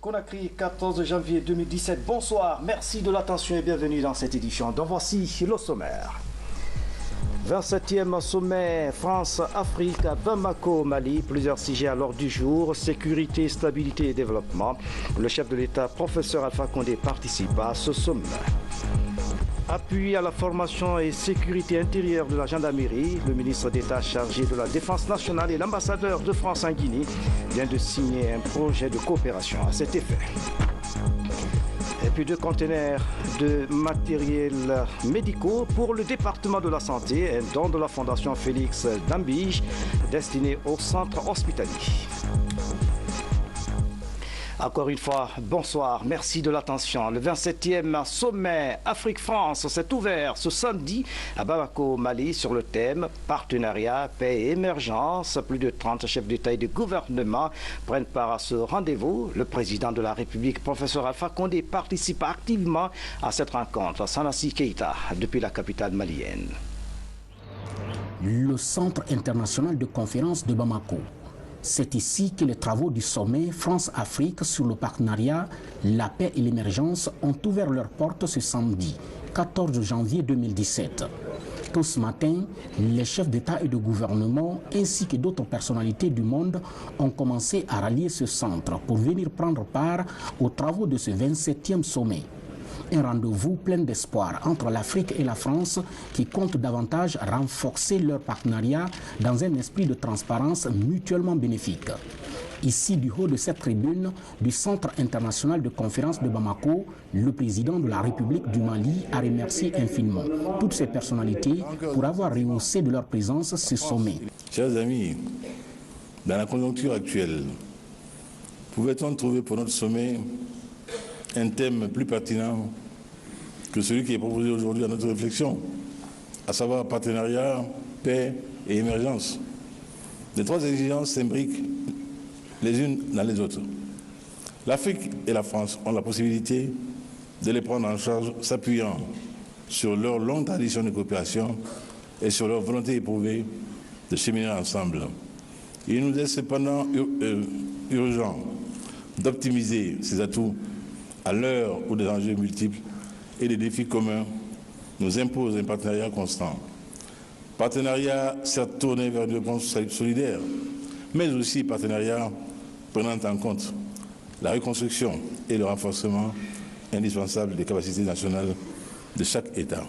Conakry, 14 janvier 2017. Bonsoir, merci de l'attention et bienvenue dans cette édition. Donc voici le sommaire. 27e sommet France-Afrique à Bamako, Mali. Plusieurs sujets à l'ordre du jour. Sécurité, stabilité et développement. Le chef de l'État, professeur Alpha Condé, participe à ce sommet. Appui à la formation et sécurité intérieure de la gendarmerie, le ministre d'État chargé de la Défense nationale et l'ambassadeur de France en Guinée vient de signer un projet de coopération à cet effet. Et puis 2 conteneurs de matériels médicaux pour le département de la santé, un don de la Fondation Félix Dambige destiné au centre hospitalier. Encore une fois, bonsoir, merci de l'attention. Le 27e sommet Afrique-France s'est ouvert ce samedi à Bamako, Mali, sur le thème Partenariat, paix et émergence. Plus de 30 chefs d'État et de gouvernement prennent part à ce rendez-vous. Le président de la République, professeur Alpha Condé, participe activement à cette rencontre. Sanassi Keïta, depuis la capitale malienne. Le Centre international de conférence de Bamako. C'est ici que les travaux du sommet France-Afrique sur le partenariat, la paix et l'émergence ont ouvert leurs portes ce samedi, 14 janvier 2017. Tôt ce matin, les chefs d'État et de gouvernement ainsi que d'autres personnalités du monde ont commencé à rallier ce centre pour venir prendre part aux travaux de ce 27e sommet. Un rendez-vous plein d'espoir entre l'Afrique et la France qui compte davantage renforcer leur partenariat dans un esprit de transparence mutuellement bénéfique. Ici, du haut de cette tribune du Centre international de conférence de Bamako, le président de la République du Mali a remercié infiniment toutes ces personnalités pour avoir rehaussé de leur présence ce sommet. Chers amis, dans la conjoncture actuelle, pouvait-on trouver pour notre sommet un thème plus pertinent que celui qui est proposé aujourd'hui à notre réflexion, à savoir partenariat, paix et émergence. Les 3 exigences s'imbriquent les unes dans les autres. L'Afrique et la France ont la possibilité de les prendre en charge s'appuyant sur leur longue tradition de coopération et sur leur volonté éprouvée de cheminer ensemble. Il nous est cependant urgent d'optimiser ces atouts à l'heure où des enjeux multiples et des défis communs nous imposent un partenariat constant. Partenariat certes tourné vers une réponse solidaire, mais aussi partenariat prenant en compte la reconstruction et le renforcement indispensable des capacités nationales de chaque État.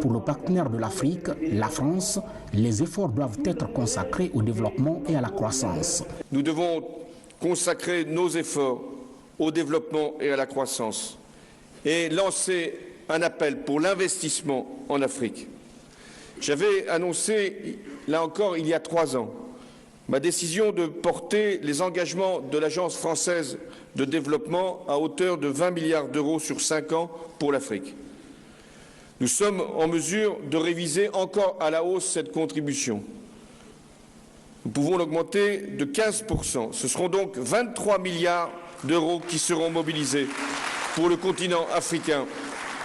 Pour le partenaire de l'Afrique, la France, les efforts doivent être consacrés au développement et à la croissance. Nous devons consacrer nos efforts au développement et à la croissance et lancer un appel pour l'investissement en Afrique. J'avais annoncé, là encore, il y a 3 ans, ma décision de porter les engagements de l'Agence française de développement à hauteur de 20 milliards d'euros sur 5 ans pour l'Afrique. Nous sommes en mesure de réviser encore à la hausse cette contribution. Nous pouvons l'augmenter de 15%. Ce seront donc 23 milliards d'euros qui seront mobilisés pour le continent africain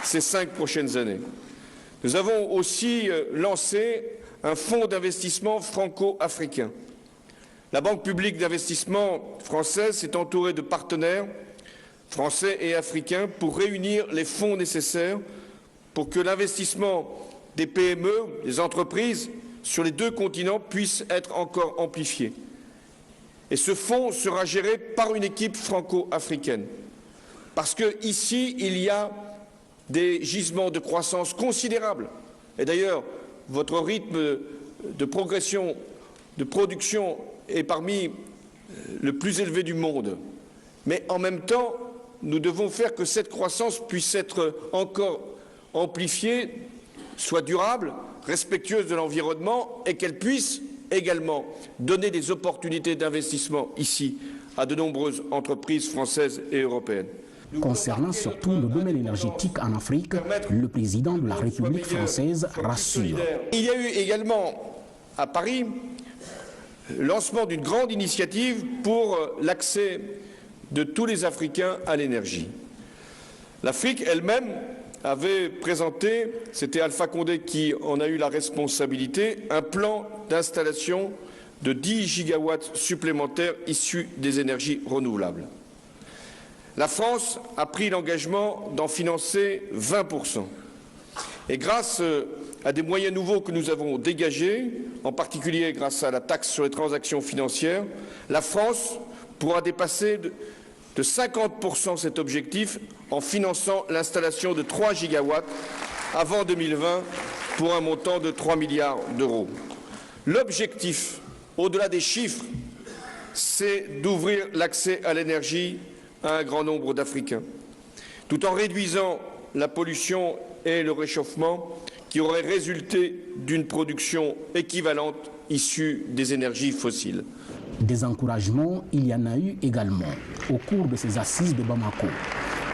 ces 5 prochaines années. Nous avons aussi lancé un fonds d'investissement franco-africain. La Banque publique d'investissement française s'est entourée de partenaires français et africains pour réunir les fonds nécessaires pour que l'investissement des PME, des entreprises, sur les 2 continents puisse être encore amplifié. Et ce fonds sera géré par une équipe franco-africaine. Parce qu'ici, il y a des gisements de croissance considérables. Et d'ailleurs, votre rythme de progression, de production est parmi le plus élevé du monde. Mais en même temps, nous devons faire que cette croissance puisse être encore amplifiée, soit durable, respectueuse de l'environnement et qu'elle puisse également donner des opportunités d'investissement ici à de nombreuses entreprises françaises et européennes. Concernant surtout le domaine énergétique en Afrique, le président de la République française rassure. Il y a eu également à Paris le lancement d'une grande initiative pour l'accès de tous les Africains à l'énergie. L'Afrique elle-même avait présenté, c'était Alpha Condé qui en a eu la responsabilité, un plan d'installation de 10 gigawatts supplémentaires issus des énergies renouvelables. La France a pris l'engagement d'en financer 20%. Et grâce à des moyens nouveaux que nous avons dégagés, en particulier grâce à la taxe sur les transactions financières, la France pourra dépasser de 50% cet objectif en finançant l'installation de 3 gigawatts avant 2020 pour un montant de 3 milliards d'euros. L'objectif, au-delà des chiffres, c'est d'ouvrir l'accès à l'énergie à un grand nombre d'Africains, tout en réduisant la pollution et le réchauffement qui auraient résulté d'une production équivalente issue des énergies fossiles. Des encouragements, il y en a eu également au cours de ces assises de Bamako.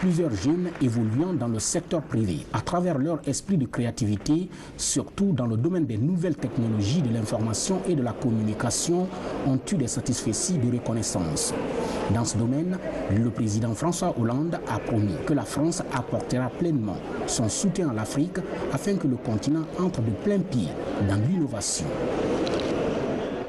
Plusieurs jeunes évoluant dans le secteur privé, à travers leur esprit de créativité, surtout dans le domaine des nouvelles technologies de l'information et de la communication, ont eu des satisfecits de reconnaissance. Dans ce domaine, le président François Hollande a promis que la France apportera pleinement son soutien à l'Afrique afin que le continent entre de plein pied dans l'innovation.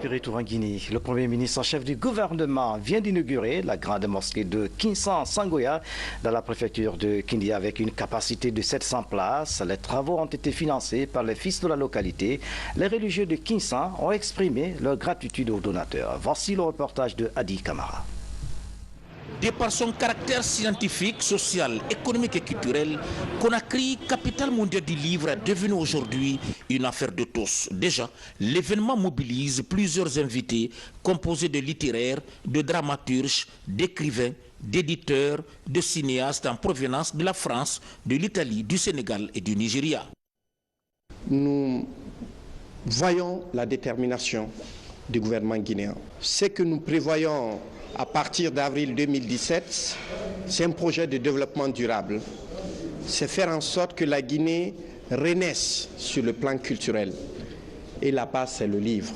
Retour en Guinée. Le Premier ministre en chef du gouvernement vient d'inaugurer la grande mosquée de Kinsan-Sangoya dans la préfecture de Kindia avec une capacité de 700 places. Les travaux ont été financés par les fils de la localité. Les religieux de Kinsan ont exprimé leur gratitude aux donateurs. Voici le reportage de Hadi Kamara. De par son caractère scientifique, social, économique et culturel, Conakry, capitale mondiale du livre, est devenue aujourd'hui une affaire de tous. Déjà, l'événement mobilise plusieurs invités composés de littéraires, de dramaturges, d'écrivains, d'éditeurs, de cinéastes en provenance de la France, de l'Italie, du Sénégal et du Nigeria. Nous voyons la détermination du gouvernement guinéen. Ce que nous prévoyons à partir d'avril 2017, c'est un projet de développement durable. C'est faire en sorte que la Guinée renaisse sur le plan culturel. Et la base, c'est le livre.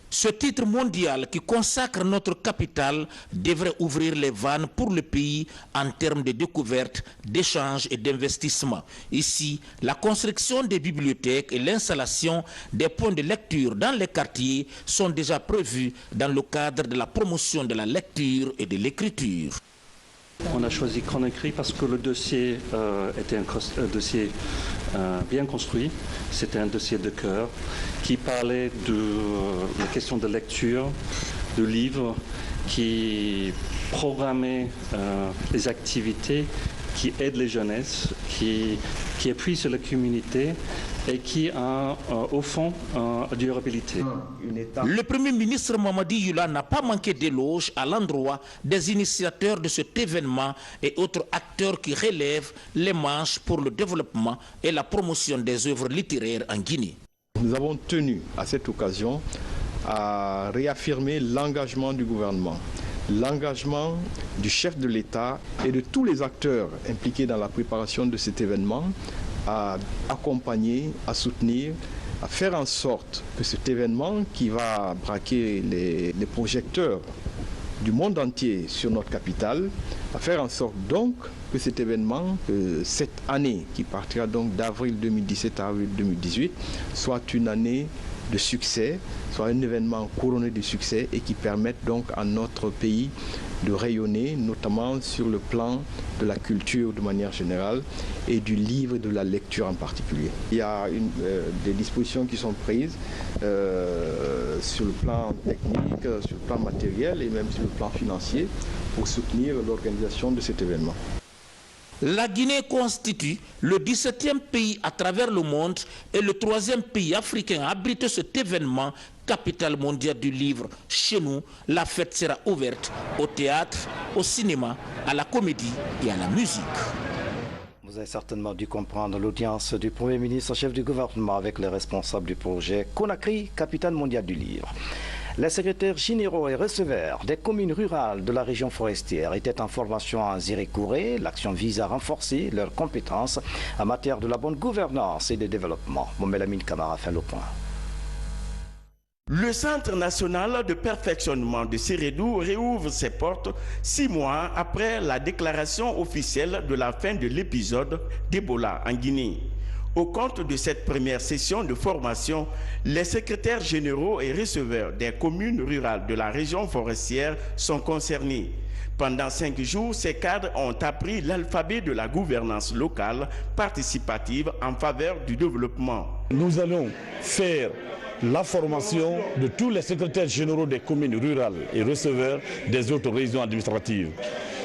Ce titre mondial qui consacre notre capitale devrait ouvrir les vannes pour le pays en termes de découverte, d'échange et d'investissement. Ici, la construction des bibliothèques et l'installation des points de lecture dans les quartiers sont déjà prévus dans le cadre de la promotion de la lecture et de l'écriture. On a choisi Conakry parce que le dossier était un dossier bien construit. C'était un dossier de cœur qui parlait de la question de lecture, de livres, qui programmait les activités qui aident les jeunesses, qui appuient sur la communauté et qui a au fond durabilité. Le Premier ministre Mamadi Yula n'a pas manqué d'éloges à l'endroit des initiateurs de cet événement et autres acteurs qui relèvent les manches pour le développement et la promotion des œuvres littéraires en Guinée. Nous avons tenu à cette occasion à réaffirmer l'engagement du gouvernement, l'engagement du chef de l'État et de tous les acteurs impliqués dans la préparation de cet événement à accompagner, à soutenir, à faire en sorte que cet événement qui va braquer les projecteurs du monde entier sur notre capitale, à faire en sorte donc que cet événement, cette année qui partira donc d'avril 2017 à avril 2018, soit une année de succès, soit un événement couronné de succès et qui permette donc à notre pays de rayonner, notamment sur le plan de la culture de manière générale et du livre et de la lecture en particulier. Il y a des dispositions qui sont prises sur le plan technique, sur le plan matériel et même sur le plan financier pour soutenir l'organisation de cet événement. La Guinée constitue le 17e pays à travers le monde et le 3e pays africain à abriter cet événement, capitale mondiale du livre. Chez nous, la fête sera ouverte au théâtre, au cinéma, à la comédie et à la musique. Vous avez certainement dû comprendre l'audience du Premier ministre chef du gouvernement avec les responsables du projet Conakry, capitale mondiale du livre. Les secrétaires généraux et receveurs des communes rurales de la région forestière étaient en formation à Zirikouré. L'action vise à renforcer leurs compétences en matière de la bonne gouvernance et de développement. Momelamine Kamara fait le point. Le Centre national de perfectionnement de Sérédou réouvre ses portes 6 mois après la déclaration officielle de la fin de l'épisode d'Ebola en Guinée. Au compte de cette première session de formation, les secrétaires généraux et receveurs des communes rurales de la région forestière sont concernés. Pendant 5 jours, ces cadres ont appris l'alphabet de la gouvernance locale participative en faveur du développement. Nous allons faire la formation de tous les secrétaires généraux des communes rurales et receveurs des autres régions administratives.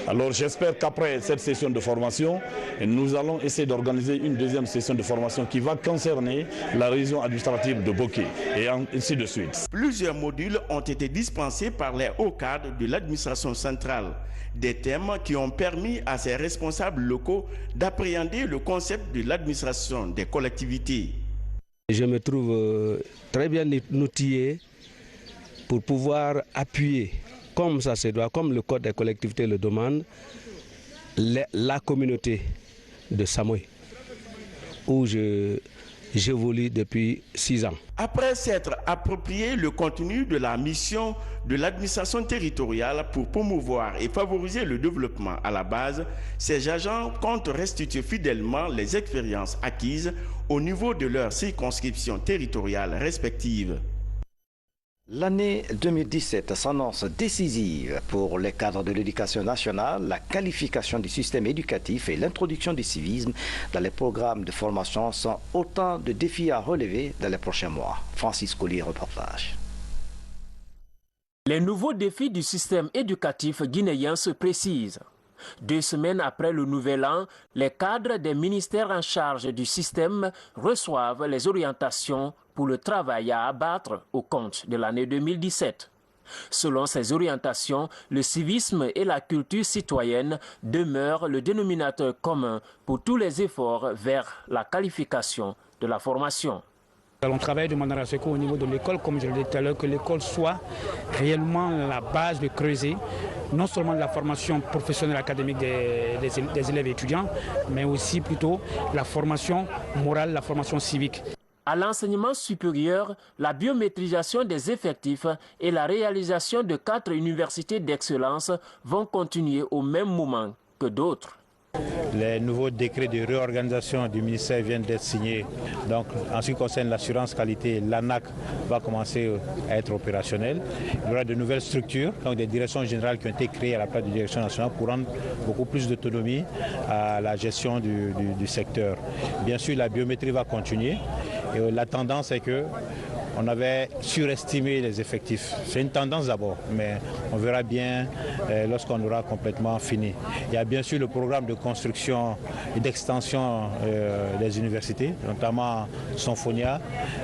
Alors j'espère qu'après cette session de formation, nous allons essayer d'organiser une deuxième session de formation qui va concerner la région administrative de Boké et ainsi de suite. Plusieurs modules ont été dispensés par les hauts cadres de l'administration centrale. Des thèmes qui ont permis à ces responsables locaux d'appréhender le concept de l'administration des collectivités. Je me trouve très bien outillé pour pouvoir appuyer, comme ça se doit, comme le Code des collectivités le demande, la communauté de Samoy, où j'évolue depuis 6 ans. Après s'être approprié le contenu de la mission de l'administration territoriale pour promouvoir et favoriser le développement à la base, ces agents comptent restituer fidèlement les expériences acquises au niveau de leurs circonscriptions territoriales respectives. L'année 2017 s'annonce décisive pour les cadres de l'éducation nationale, la qualification du système éducatif et l'introduction du civisme dans les programmes de formation sont autant de défis à relever dans les prochains mois. Francis Collier, reportage. Les nouveaux défis du système éducatif guinéen se précisent. 2 semaines après le Nouvel An, les cadres des ministères en charge du système reçoivent les orientations pour le travail à abattre au compte de l'année 2017. Selon ces orientations, le civisme et la culture citoyenne demeurent le dénominateur commun pour tous les efforts vers la qualification de la formation. Nous allons travailler de manière à ce qu'au niveau de l'école, comme je l'ai dit tout à l'heure, que l'école soit réellement la base de creuser, non seulement de la formation professionnelle académique des élèves et étudiants, mais aussi plutôt la formation morale, la formation civique. À l'enseignement supérieur, la biométrisation des effectifs et la réalisation de 4 universités d'excellence vont continuer au même moment que d'autres. Les nouveaux décrets de réorganisation du ministère viennent d'être signés. Donc, en ce qui concerne l'assurance qualité, l'ANAC va commencer à être opérationnelle. Il y aura de nouvelles structures, donc des directions générales qui ont été créées à la place de direction nationale pour rendre beaucoup plus d'autonomie à la gestion du secteur. Bien sûr, la biométrie va continuer. Et la tendance est que on avait surestimé les effectifs. C'est une tendance d'abord, mais on verra bien lorsqu'on aura complètement fini. Il y a bien sûr le programme de construction et d'extension des universités, notamment Sonfonia,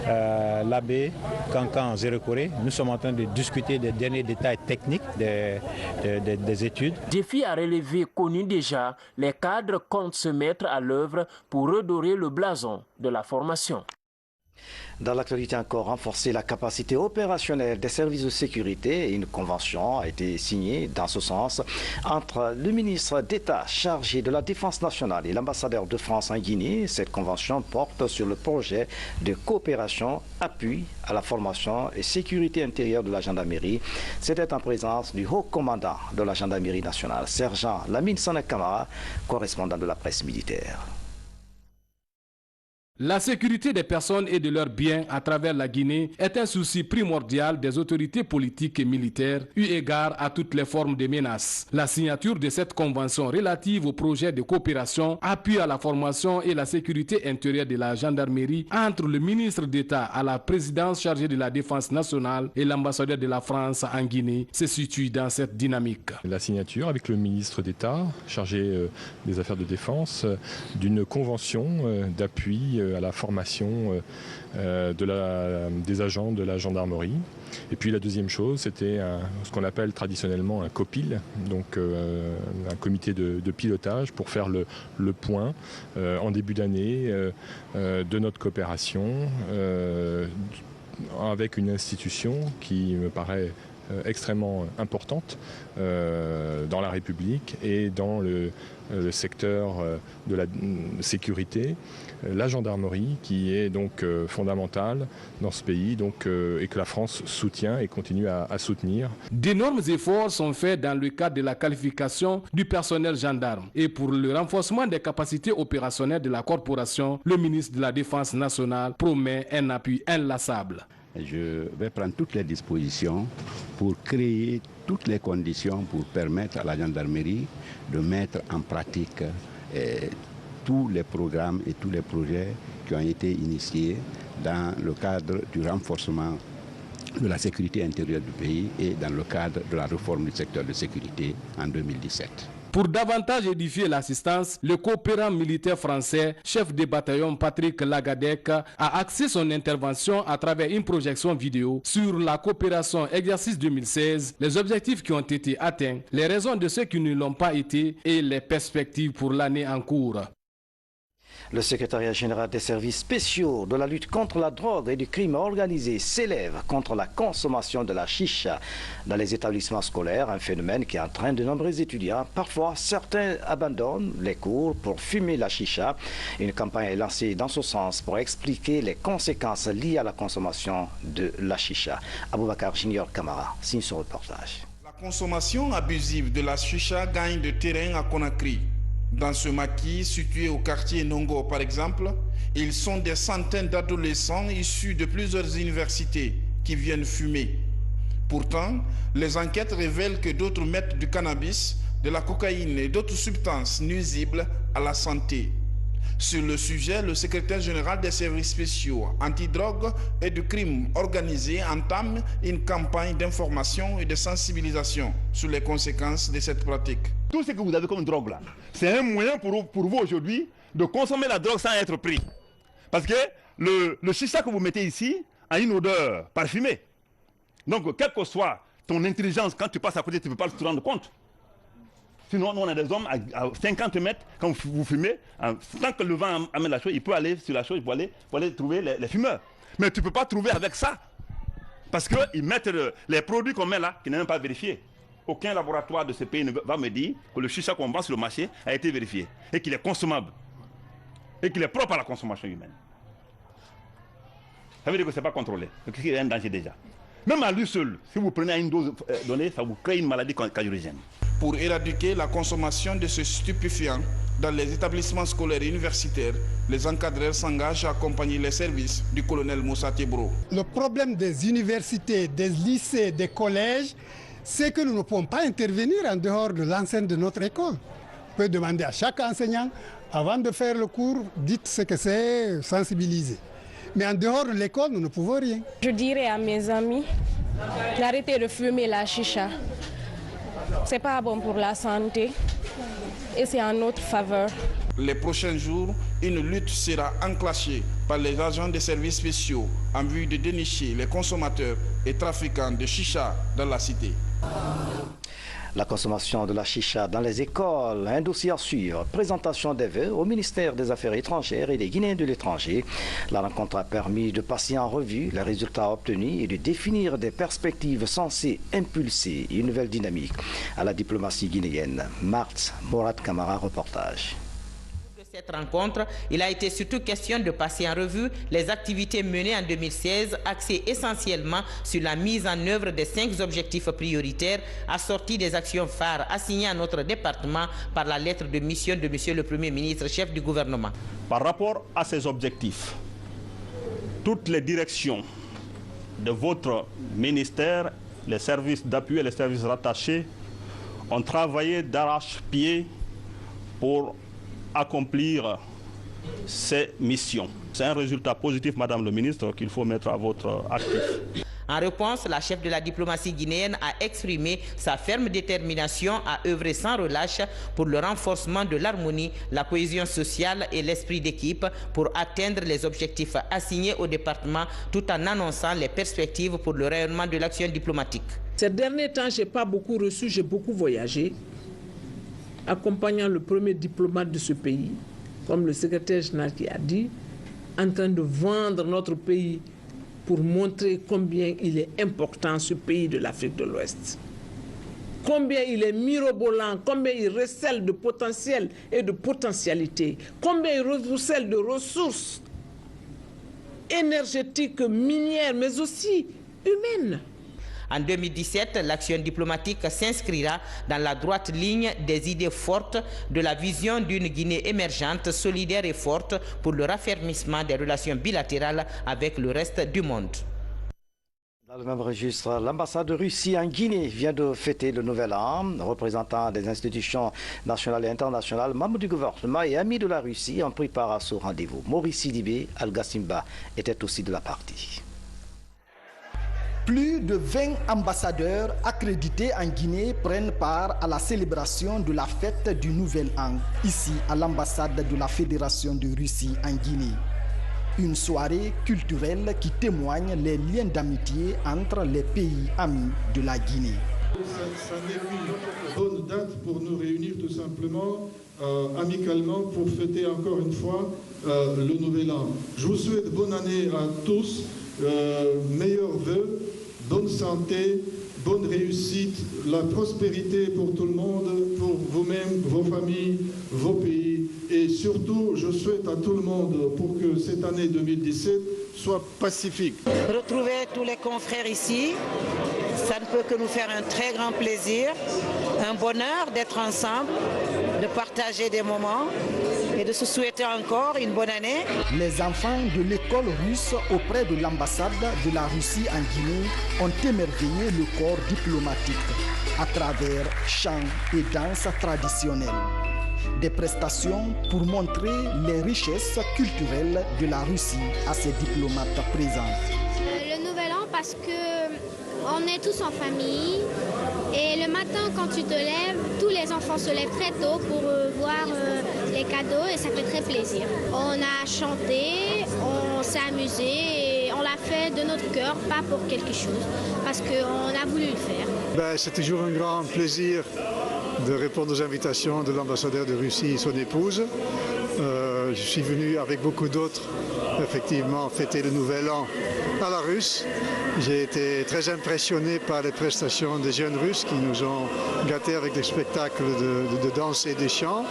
l'AB, Cancan, Zéro-Corée. Nous sommes en train de discuter des derniers détails techniques des études. Défi à relever connu déjà, les cadres comptent se mettre à l'œuvre pour redorer le blason de la formation. Dans l'actualité encore, renforcer la capacité opérationnelle des services de sécurité. Une convention a été signée dans ce sens entre le ministre d'État chargé de la Défense nationale et l'ambassadeur de France en Guinée. Cette convention porte sur le projet de coopération, appui à la formation et sécurité intérieure de la gendarmerie. C'était en présence du haut commandant de la gendarmerie nationale, sergent Lamine Sané Camara, correspondant de la presse militaire. La sécurité des personnes et de leurs biens à travers la Guinée est un souci primordial des autorités politiques et militaires, eu égard à toutes les formes de menaces. La signature de cette convention relative au projet de coopération, appui à la formation et la sécurité intérieure de la gendarmerie entre le ministre d'État à la présidence chargée de la Défense nationale et l'ambassadeur de la France en Guinée se situe dans cette dynamique. La signature avec le ministre d'État chargé des affaires de défense d'une convention d'appui à la formation des agents de la gendarmerie. Et puis la deuxième chose, c'était ce qu'on appelle traditionnellement un COPIL, donc un comité de pilotage pour faire le point en début d'année de notre coopération avec une institution qui me paraît extrêmement importante dans la République et dans le secteur de la sécurité, la gendarmerie qui est donc fondamentale dans ce pays et que la France soutient et continue à soutenir. D'énormes efforts sont faits dans le cadre de la qualification du personnel gendarme et pour le renforcement des capacités opérationnelles de la corporation, le ministre de la Défense nationale promet un appui inlassable. Je vais prendre toutes les dispositions pour créer toutes les conditions pour permettre à la gendarmerie de mettre en pratique tous les programmes et tous les projets qui ont été initiés dans le cadre du renforcement de la sécurité intérieure du pays et dans le cadre de la réforme du secteur de sécurité en 2017. Pour davantage édifier l'assistance, le coopérant militaire français, chef de bataillon Patrick Lagadec, a axé son intervention à travers une projection vidéo sur la coopération exercice 2016, les objectifs qui ont été atteints, les raisons de ceux qui ne l'ont pas été et les perspectives pour l'année en cours. Le secrétariat général des services spéciaux de la lutte contre la drogue et du crime organisé s'élève contre la consommation de la chicha dans les établissements scolaires, un phénomène qui entraîne de nombreux étudiants. Parfois, certains abandonnent les cours pour fumer la chicha. Une campagne est lancée dans ce sens pour expliquer les conséquences liées à la consommation de la chicha. Aboubakar Junior Kamara signe ce reportage. La consommation abusive de la chicha gagne de terrain à Conakry. Dans ce maquis, situé au quartier Nongo par exemple, ils sont des centaines d'adolescents issus de plusieurs universités qui viennent fumer. Pourtant, les enquêtes révèlent que d'autres mettent du cannabis, de la cocaïne et d'autres substances nuisibles à la santé. Sur le sujet, le secrétaire général des services spéciaux antidrogue et du crime organisé entame une campagne d'information et de sensibilisation sur les conséquences de cette pratique. Tout ce que vous avez comme drogue là, c'est un moyen pour vous aujourd'hui de consommer la drogue sans être pris. Parce que le chicha que vous mettez ici a une odeur parfumée. Donc, quelle que soit ton intelligence, quand tu passes à côté, tu ne peux pas te rendre compte. Sinon, nous, on a des hommes à 50 mètres, quand vous fumez, tant que le vent amène la chose, il peut aller sur la chose pour aller trouver les fumeurs. Mais tu ne peux pas trouver avec ça. Parce qu'ils mettent les produits qu'on met là, qui n'est même pas vérifiés. Aucun laboratoire de ce pays ne va me dire que le chicha qu'on vend sur le marché a été vérifié et qu'il est consommable et qu'il est propre à la consommation humaine. Ça veut dire que ce n'est pas contrôlé, qu'il y a un danger déjà. Même à lui seul, si vous prenez une dose donnée, ça vous crée une maladie cancérigène. Pour éradiquer la consommation de ce stupéfiant dans les établissements scolaires et universitaires, les encadreurs s'engagent à accompagner les services du colonel Moussa Tebro. Le problème des universités, des lycées, des collèges, c'est que nous ne pouvons pas intervenir en dehors de l'enceinte de notre école. On peut demander à chaque enseignant, avant de faire le cours, dites ce que c'est, sensibiliser. Mais en dehors de l'école, nous ne pouvons rien. Je dirais à mes amis d'arrêter de fumer la chicha. C'est pas bon pour la santé et c'est en notre faveur. Les prochains jours, une lutte sera enclenchée par les agents des services spéciaux en vue de dénicher les consommateurs et trafiquants de chicha dans la cité. La consommation de la chicha dans les écoles, un dossier à suivre. Présentation des vœux au ministère des Affaires étrangères et des Guinéens de l'étranger. La rencontre a permis de passer en revue les résultats obtenus et de définir des perspectives censées impulser une nouvelle dynamique à la diplomatie guinéenne. Marthe Mourad Kamara, reportage. Cette rencontre, il a été surtout question de passer en revue les activités menées en 2016, axées essentiellement sur la mise en œuvre des 5 objectifs prioritaires assortis des actions phares assignées à notre département par la lettre de mission de Monsieur le Premier ministre, chef du gouvernement. Par rapport à ces objectifs, toutes les directions de votre ministère, les services d'appui et les services rattachés ont travaillé d'arrache-pied pour accomplir ces missions. C'est un résultat positif, Madame le ministre, qu'il faut mettre à votre actif. En réponse, la chef de la diplomatie guinéenne a exprimé sa ferme détermination à œuvrer sans relâche pour le renforcement de l'harmonie, la cohésion sociale et l'esprit d'équipe pour atteindre les objectifs assignés au département tout en annonçant les perspectives pour le rayonnement de l'action diplomatique. Ces derniers temps, je n'ai pas beaucoup reçu, j'ai beaucoup voyagé, accompagnant le premier diplomate de ce pays, comme le secrétaire général qui a dit, en train de vendre notre pays pour montrer combien il est important ce pays de l'Afrique de l'Ouest. Combien il est mirobolant, combien il recèle de potentiel et de potentialité, combien il recèle de ressources énergétiques, minières, mais aussi humaines. En 2017, l'action diplomatique s'inscrira dans la droite ligne des idées fortes de la vision d'une Guinée émergente, solidaire et forte pour le raffermissement des relations bilatérales avec le reste du monde. Dans le même registre, l'ambassade de Russie en Guinée vient de fêter le Nouvel An. Représentants des institutions nationales et internationales, membres du gouvernement et amis de la Russie ont pris part à ce rendez-vous. Maurice Sidibé Al-Gassimba était aussi de la partie. Plus de 20 ambassadeurs accrédités en Guinée prennent part à la célébration de la fête du Nouvel An, ici à l'ambassade de la Fédération de Russie en Guinée. Une soirée culturelle qui témoigne les liens d'amitié entre les pays amis de la Guinée. Ça n'est qu'une bonne date pour nous réunir tout simplement, amicalement, pour fêter encore une fois le Nouvel An. Je vous souhaite bonne année à tous, meilleurs vœux, bonne santé, bonne réussite, la prospérité pour tout le monde, pour vous-même, vos familles, vos pays. Et surtout, je souhaite à tout le monde pour que cette année 2017 soit pacifique. Retrouver tous les confrères ici, ça ne peut que nous faire un très grand plaisir, un bonheur d'être ensemble, de partager des moments et de se souhaiter encore une bonne année. Les enfants de l'école russe auprès de l'ambassade de la Russie en Guinée ont émerveillé le corps diplomatique à travers chants et danses traditionnelles. Des prestations pour montrer les richesses culturelles de la Russie à ses diplomates présents. Le Nouvel An parce qu'on est tous en famille et le matin quand tu te lèves, tous les enfants se lèvent très tôt pour voir les cadeaux et ça fait très plaisir. On a chanté, on s'est amusé et on l'a fait de notre cœur, pas pour quelque chose, parce qu'on a voulu le faire. C'est toujours un grand plaisir de répondre aux invitations de l'ambassadeur de Russie et son épouse. Je suis venu avec beaucoup d'autres, effectivement, fêter le Nouvel An à la Russe. J'ai été très impressionné par les prestations des jeunes Russes qui nous ont gâtés avec des spectacles de danse et de chant.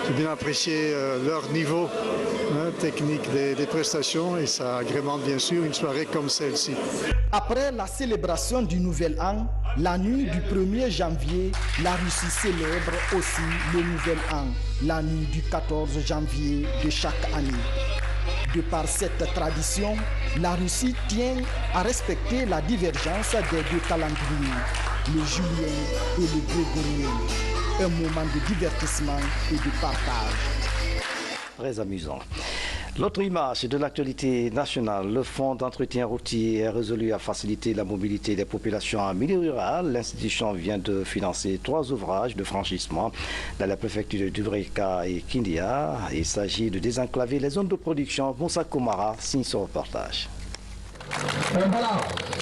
J'ai bien apprécié leur niveau technique des prestations et ça agrémente bien sûr une soirée comme celle-ci. Après la célébration du Nouvel An, la nuit du 1er janvier, la Russie célèbre aussi le Nouvel An, la nuit du 14 janvier de chaque année. De par cette tradition, la Russie tient à respecter la divergence des deux calendriers, le julien et le grégorien. Un moment de divertissement et de partage. Très amusant. L'autre image de l'actualité nationale, le Fonds d'entretien routier est résolu à faciliter la mobilité des populations en milieu rural. L'institution vient de financer 3 ouvrages de franchissement dans la préfecture de Dubreka et Kindia. Il s'agit de désenclaver les zones de production. Moussa Koumara signe ce reportage.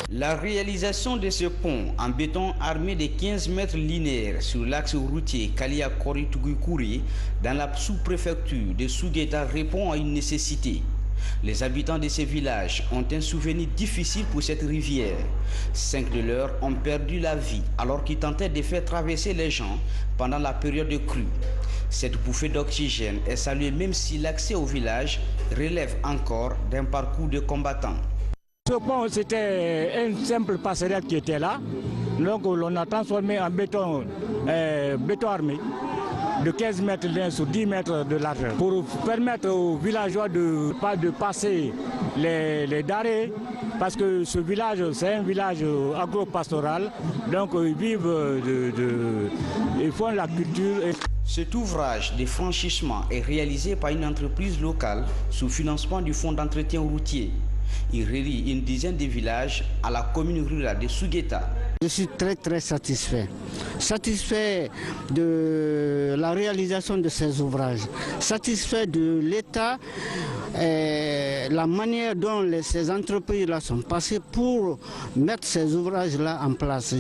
La réalisation de ce pont en béton armé de 15 mètres linéaires sur l'axe routier Kalia-Kori-Tugukuri dans la sous-préfecture de Sougueta répond à une nécessité. Les habitants de ces villages ont un souvenir difficile pour cette rivière. 5 de leurs ont perdu la vie alors qu'ils tentaient de faire traverser les gens pendant la période de crue. Cette bouffée d'oxygène est saluée même si l'accès au village relève encore d'un parcours de combattants. Ce pont, c'était une simple passerelle qui était là. Donc on a transformé en béton armé de 15 mètres de sur 10 mètres de largeur pour permettre aux villageois de passer les darés parce que ce village, c'est un village agro-pastoral. Donc ils vivent ils font la culture. Cet ouvrage de franchissement est réalisé par une entreprise locale sous financement du Fonds d'entretien routier. Il relie une dizaine de villages à la commune rurale de Sougueta. Je suis très satisfait. Satisfait de la réalisation de ces ouvrages. Satisfait de l'État, la manière dont ces entreprises-là sont passées pour mettre ces ouvrages-là en place.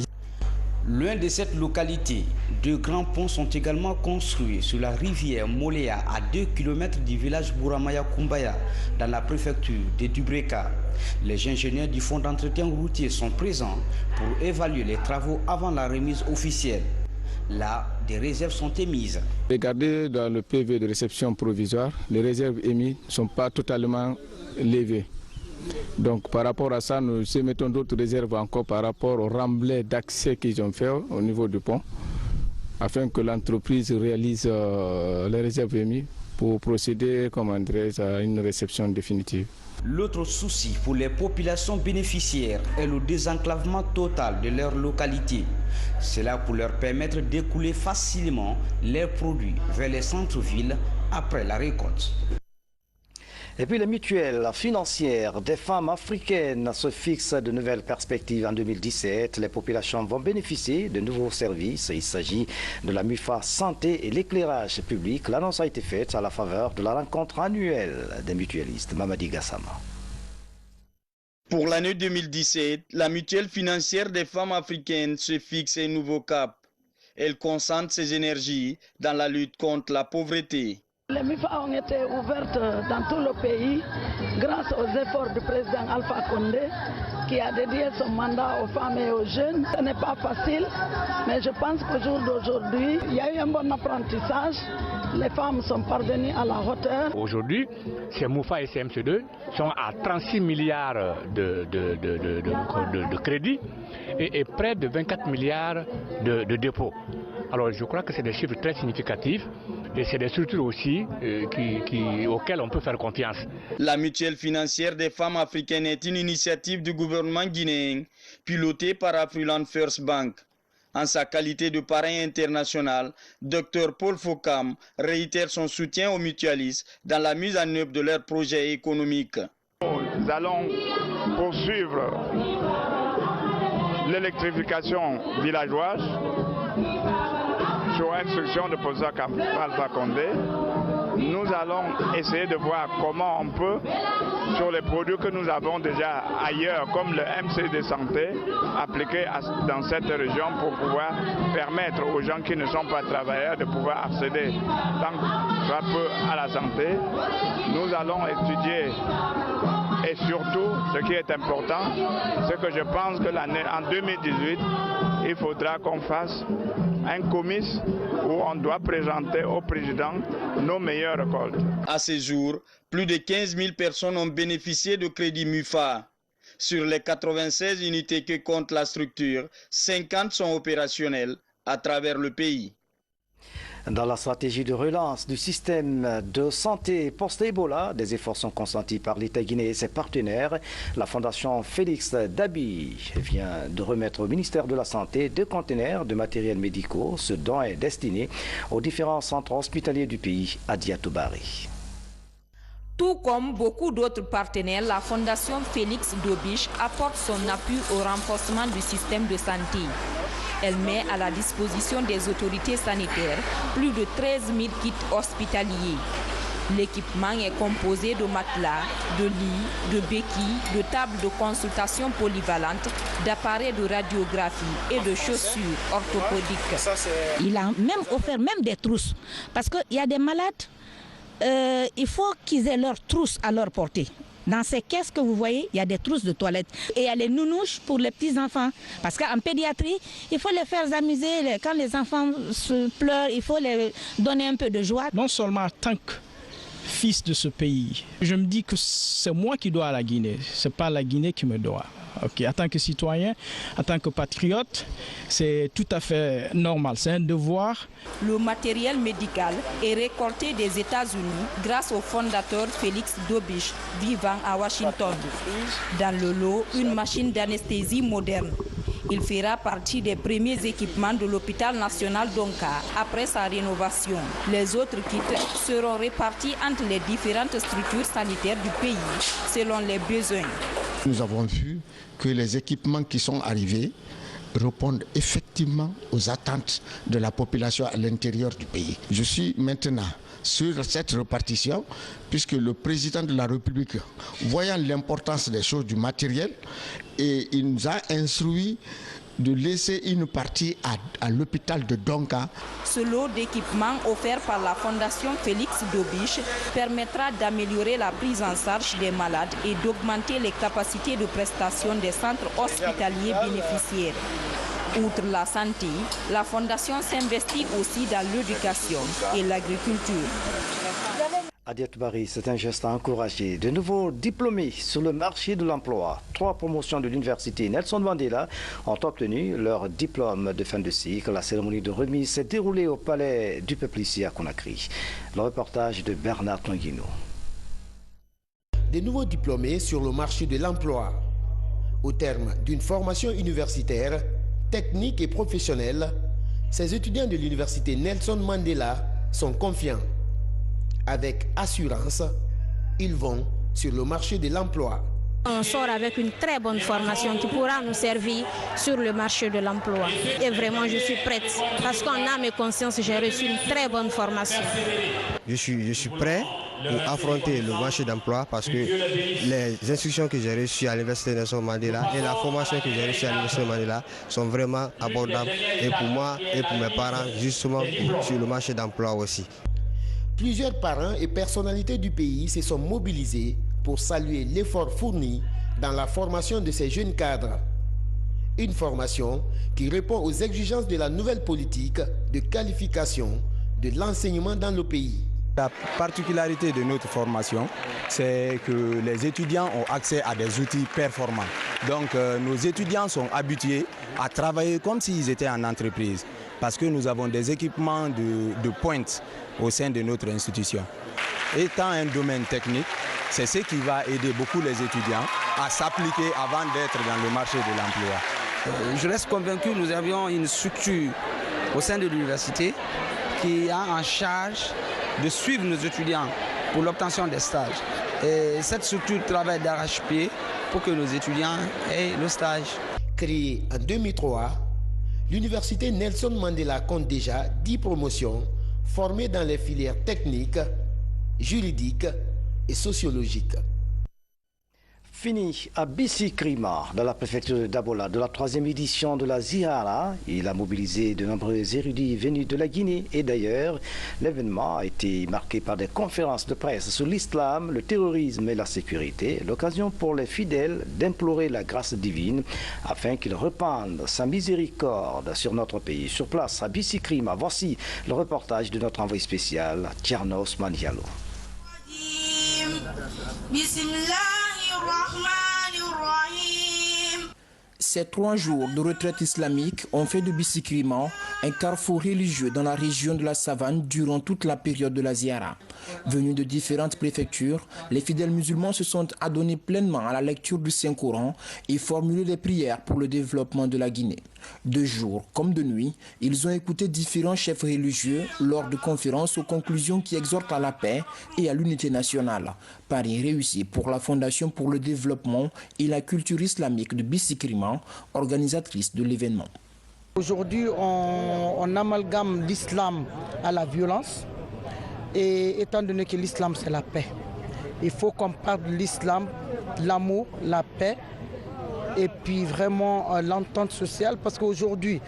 Loin de cette localité, 2 grands ponts sont également construits sur la rivière Moléa à 2 km du village Bouramaya Kumbaya dans la préfecture de Dubreka. Les ingénieurs du fonds d'entretien routier sont présents pour évaluer les travaux avant la remise officielle. Là, des réserves sont émises. Regardez dans le PV de réception provisoire, les réserves émises ne sont pas totalement levées. Donc par rapport à ça, nous émettons d'autres réserves encore par rapport au remblai d'accès qu'ils ont fait au niveau du pont, afin que l'entreprise réalise les réserves émises pour procéder, à une réception définitive. L'autre souci pour les populations bénéficiaires est le désenclavement total de leur localité. Cela pour leur permettre d'écouler facilement leurs produits vers les centres-villes après la récolte. Et puis les mutuelles financières des femmes africaines se fixent de nouvelles perspectives en 2017. Les populations vont bénéficier de nouveaux services. Il s'agit de la MUFA Santé et l'éclairage public. L'annonce a été faite à la faveur de la rencontre annuelle des mutualistes. Mamadi Gassama. Pour l'année 2017, la mutuelle financière des femmes africaines se fixe un nouveau cap. Elle concentre ses énergies dans la lutte contre la pauvreté. Les MIFA ont été ouvertes dans tout le pays grâce aux efforts du président Alpha Condé qui a dédié son mandat aux femmes et aux jeunes. Ce n'est pas facile, mais je pense qu'au jour d'aujourd'hui, il y a eu un bon apprentissage. Les femmes sont parvenues à la hauteur. Aujourd'hui, ces MUFA et CMC2 sont à 36 milliards de crédits et près de 24 milliards de dépôts. Alors je crois que c'est des chiffres très significatifs et c'est des structures aussi auxquelles on peut faire confiance. La mutuelle financière des femmes africaines est une initiative du gouvernement guinéen pilotée par Afriland First Bank. En sa qualité de parrain international, Dr Paul Fokam réitère son soutien aux mutualistes dans la mise en œuvre de leurs projets économiques. Nous allons poursuivre l'électrification villageoise sur instruction de professeur Alpha Condé. Nous allons essayer de voir comment on peut, sur les produits que nous avons déjà ailleurs, comme le MCD Santé, appliquer dans cette région pour pouvoir permettre aux gens qui ne sont pas travailleurs de pouvoir accéder tant soit peu à la santé. Nous allons étudier et surtout, ce qui est important, c'est que je pense que en 2018, il faudra qu'on fasse un comice où on doit présenter au président nos meilleures récoltes. À ce jour, plus de 15 000 personnes ont bénéficié de crédits MUFA. Sur les 96 unités que compte la structure, 50 sont opérationnelles à travers le pays. Dans la stratégie de relance du système de santé post-Ebola, des efforts sont consentis par l'État guinéen et ses partenaires. La Fondation Félix Dabi vient de remettre au ministère de la Santé 2 conteneurs de matériel médicaux. Ce don est destiné aux différents centres hospitaliers du pays à Diatoubari. Tout comme beaucoup d'autres partenaires, la Fondation Félix Dobiche apporte son appui au renforcement du système de santé. Elle met à la disposition des autorités sanitaires plus de 13 000 kits hospitaliers. L'équipement est composé de matelas, de lits, de béquilles, de tables de consultation polyvalentes, d'appareils de radiographie et de chaussures orthopédiques. Il a même offert des trousses parce qu'il y a des malades, il faut qu'ils aient leurs trousses à leur portée. Dans ces caisses que vous voyez, il y a des trousses de toilette. Et il y a les nounouches pour les petits-enfants. Parce qu'en pédiatrie, il faut les faire amuser. Quand les enfants pleurent, il faut les donner un peu de joie. Non seulement en tant que fils de ce pays, je me dis que c'est moi qui dois à la Guinée. Ce n'est pas la Guinée qui me doit. Okay. En tant que citoyen, en tant que patriote, c'est tout à fait normal, c'est un devoir. Le matériel médical est récolté des États-Unis grâce au fondateur Félix Dobiche, vivant à Washington. Dans le lot, une machine d'anesthésie moderne. Il fera partie des premiers équipements de l'hôpital national d'Onka après sa rénovation. Les autres kits seront répartis entre les différentes structures sanitaires du pays selon les besoins. Nous avons vu que les équipements qui sont arrivés répondent effectivement aux attentes de la population à l'intérieur du pays. Je suis maintenant sur cette répartition puisque le président de la République, voyant l'importance des choses du matériel, et il nous a instruit de laisser une partie à l'hôpital de Donka. Ce lot d'équipements offert par la Fondation Félix Dobiche permettra d'améliorer la prise en charge des malades et d'augmenter les capacités de prestation des centres hospitaliers bénéficiaires. Outre la santé, la Fondation s'investit aussi dans l'éducation et l'agriculture. Adiat Barry, c'est un geste à encourager. De nouveaux diplômés sur le marché de l'emploi. 3 promotions de l'université Nelson Mandela ont obtenu leur diplôme de fin de cycle. La cérémonie de remise s'est déroulée au Palais du Peuple ici à Conakry. Le reportage de Bernard Tanguino. Des nouveaux diplômés sur le marché de l'emploi. Au terme d'une formation universitaire, technique et professionnelle, ces étudiants de l'université Nelson Mandela sont confiants. Avec assurance, ils vont sur le marché de l'emploi. On sort avec une très bonne formation qui pourra nous servir sur le marché de l'emploi. Et vraiment, je suis prête parce qu'en âme et conscience, j'ai reçu une très bonne formation. Je suis prêt pour affronter le marché d'emploi parce que les instructions que j'ai reçues à l'université Nelson Mandela et la formation que j'ai reçue à l'université Mandela sont vraiment abordables et pour moi et pour mes parents, justement sur le marché d'emploi aussi. Plusieurs parents et personnalités du pays se sont mobilisés pour saluer l'effort fourni dans la formation de ces jeunes cadres. Une formation qui répond aux exigences de la nouvelle politique de qualification de l'enseignement dans le pays. La particularité de notre formation, c'est que les étudiants ont accès à des outils performants. Donc nos étudiants sont habitués à travailler comme s'ils étaient en entreprise parce que nous avons des équipements de pointe au sein de notre institution. Étant un domaine technique, c'est ce qui va aider beaucoup les étudiants à s'appliquer avant d'être dans le marché de l'emploi. Je reste convaincu que nous avions une structure au sein de l'université qui a en charge de suivre nos étudiants pour l'obtention des stages. Et cette structure travaille d'arrache-pied pour que nos étudiants aient le stage. Créée en 2003, l'université Nelson Mandela compte déjà 10 promotions formées dans les filières techniques, juridiques et sociologiques. Fini à Bissi-Krima, dans la préfecture de Dabola, de la 3e édition de la Zihara. Il a mobilisé de nombreux érudits venus de la Guinée. Et d'ailleurs, l'événement a été marqué par des conférences de presse sur l'islam, le terrorisme et la sécurité. L'occasion pour les fidèles d'implorer la grâce divine afin qu'il repende sa miséricorde sur notre pays. Sur place, à Bissi-Krima, voici le reportage de notre envoyé spécial, Tchernos Manialo. Ces 3 jours de retraite islamique ont fait de Bissi-Krima un carrefour religieux dans la région de la Savane durant toute la période de la Zihara. Venus de différentes préfectures, les fidèles musulmans se sont adonnés pleinement à la lecture du Saint-Coran et formulé des prières pour le développement de la Guinée. De jour comme de nuit, ils ont écouté différents chefs religieux lors de conférences aux conclusions qui exhortent à la paix et à l'unité nationale. Pari réussi pour la Fondation pour le développement et la culture islamique de Bissi-Krima, organisatrice de l'événement. Aujourd'hui, on amalgame l'islam à la violence et étant donné que l'islam c'est la paix, il faut qu'on parle de l'islam, l'amour, la paix et puis vraiment l'entente sociale parce qu'aujourd'hui,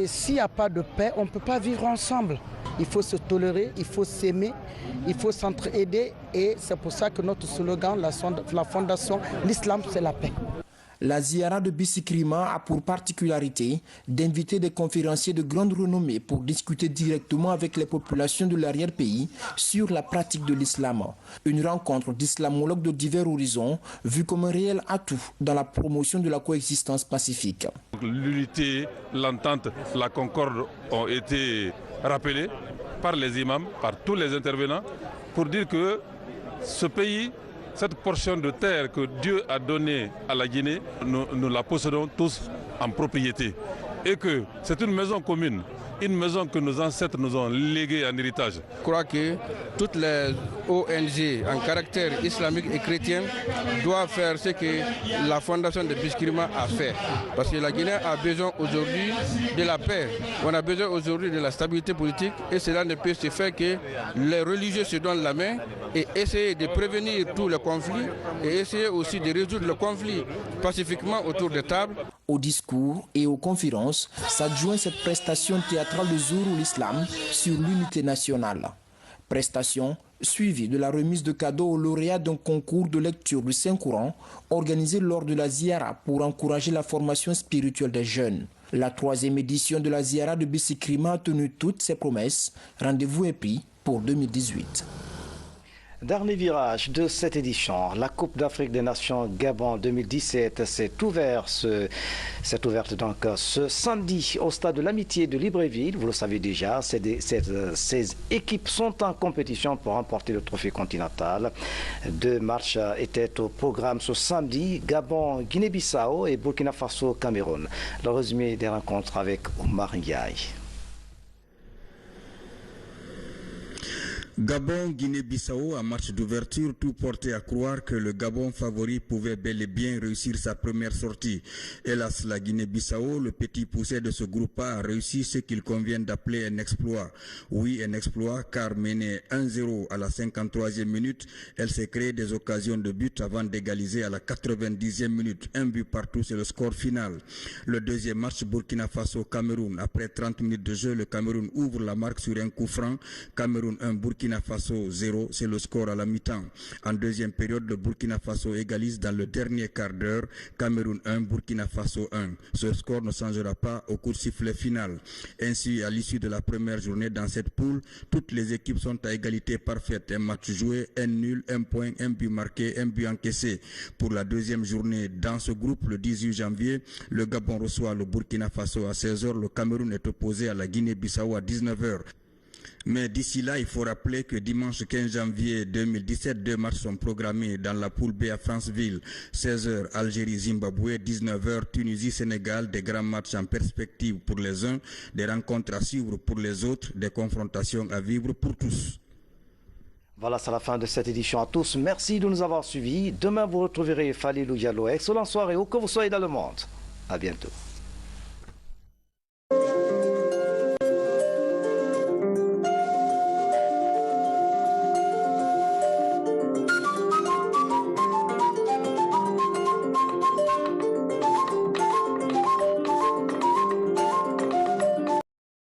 s'il n'y a pas de paix, on ne peut pas vivre ensemble. Il faut se tolérer, il faut s'aimer, il faut s'entraider et c'est pour ça que notre slogan, la fondation, l'islam c'est la paix. La Zihara de Bissi-Krima a pour particularité d'inviter des conférenciers de grande renommée pour discuter directement avec les populations de l'arrière-pays sur la pratique de l'islam. Une rencontre d'islamologues de divers horizons vue comme un réel atout dans la promotion de la coexistence pacifique. L'unité, l'entente, la concorde ont été rappelées par les imams, par tous les intervenants, pour dire que ce pays, cette portion de terre que Dieu a donnée à la Guinée, nous la possédons tous en propriété. Et que c'est une maison commune. une maison que nos ancêtres nous ont léguée en héritage. Je crois que toutes les ONG en caractère islamique et chrétien doivent faire ce que la fondation de Biskirima a fait. Parce que la Guinée a besoin aujourd'hui de la paix, on a besoin aujourd'hui de la stabilité politique et cela ne peut se faire que les religieux se donnent la main et essayer de prévenir tous les conflits et essayer aussi de résoudre le conflit pacifiquement autour des tables. Au discours et aux conférences s'adjoint cette prestation théâtrale de Zourou l'Islam sur l'unité nationale. Prestation suivie de la remise de cadeaux aux lauréats d'un concours de lecture du Saint-Courant organisé lors de la Ziara pour encourager la formation spirituelle des jeunes. La 3e édition de la Ziara de Bissikrima a tenu toutes ses promesses. Rendez-vous est pris pour 2018. Dernier virage de cette édition, la Coupe d'Afrique des Nations Gabon 2017 s'est ouverte donc ce samedi au stade de l'Amitié de Libreville. Vous le savez déjà, ces équipes sont en compétition pour remporter le trophée continental. 2 matchs étaient au programme ce samedi, Gabon, Guinée-Bissau et Burkina Faso, Cameroun. Le résumé des rencontres avec Omar Ndiaye. Gabon, Guinée-Bissau, en match d'ouverture, tout portait à croire que le Gabon favori pouvait bel et bien réussir sa première sortie. Hélas, la Guinée-Bissau, le petit poussé de ce groupe A, a réussi ce qu'il convient d'appeler un exploit. Oui, un exploit, car menée 1-0 à la 53e minute, elle s'est créée des occasions de but avant d'égaliser à la 90e minute. Un but partout, c'est le score final. Le deuxième match, Burkina Faso-Cameroun. Après 30 minutes de jeu, le Cameroun ouvre la marque sur un coup franc. Cameroun 1, Burkina Faso 0, c'est le score à la mi-temps. En deuxième période, le Burkina Faso égalise dans le dernier quart d'heure. Cameroun 1, Burkina Faso 1. Ce score ne changera pas au coup de sifflet final. Ainsi, à l'issue de la première journée dans cette poule, toutes les équipes sont à égalité parfaite. Un match joué, un nul, un point, un but marqué, un but encaissé. Pour la deuxième journée dans ce groupe, le 18 janvier, le Gabon reçoit le Burkina Faso à 16h. Le Cameroun est opposé à la Guinée-Bissau à 19h. Mais d'ici là, il faut rappeler que dimanche 15 janvier 2017, 2 matchs sont programmés dans la poule B à Franceville. 16h, Algérie-Zimbabwe, 19h, Tunisie-Sénégal, des grands matchs en perspective pour les uns, des rencontres à suivre pour les autres, des confrontations à vivre pour tous. Voilà, c'est la fin de cette édition à tous. Merci de nous avoir suivis. Demain, vous retrouverez Falilou Diallo. Excellente soirée où que vous soyez dans le monde. À bientôt.